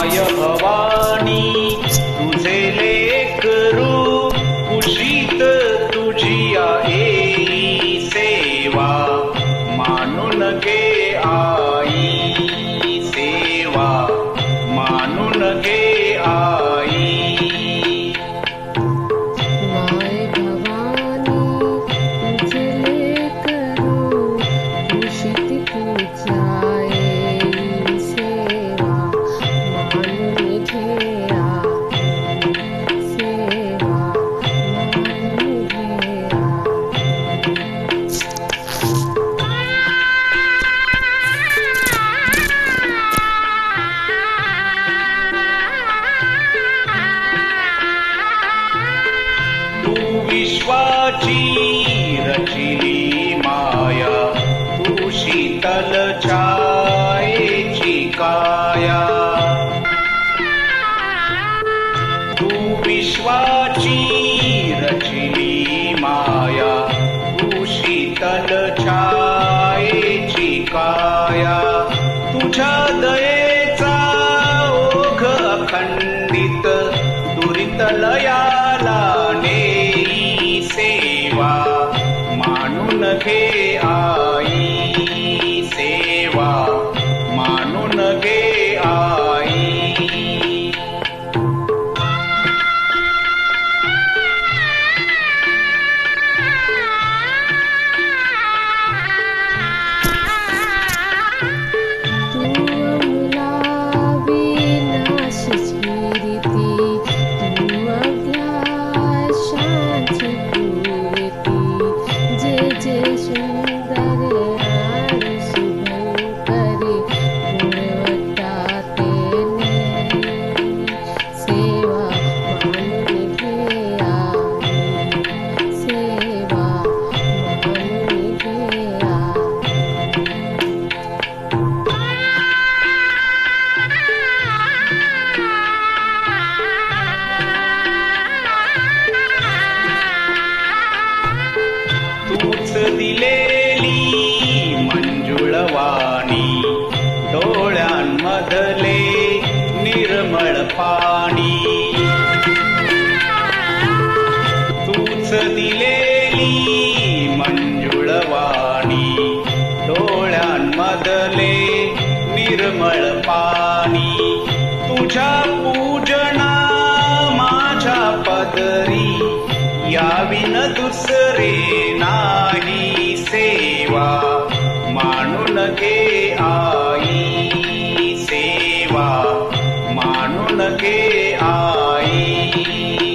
माय भवानी तुझे लेकरू कुशीत तुझी येई सेवा मानून घे आई सेवा मानून घे आई माय भवानी तुझे लेकरू कुशीत तुझ्या येई सेवा मानून घे आई सेवा मानून घे तू विश्वाची रचिली माया तू शीतल छायेची काया तू विश्वाची रचिली माया तू शीतल छायेची काया तुझ्या दयेचा ओघ अखंडित दुरित लयाला नेई सेवा मानून घे आई सेवा मानून घे आई तू अमला विनाशाची रीती तू अध्याशांची पूर्ती जे जे सुंदर आणि शुभंकरी गुणवत्ता तेने सेवा मानून घे आई सेवा मानून घे आई तूच दिलेली मंजुळवाणी डोळ्यांमधले निर्मळ पाणी तूच दिलेली मंजुळवाणी डोळ्यांमधले निर्मळ पाणी तुझ्या पूजना माझ्या पदरी याविन दुसरे नाही सेवा मानून घे आई सेवा मानून घे आई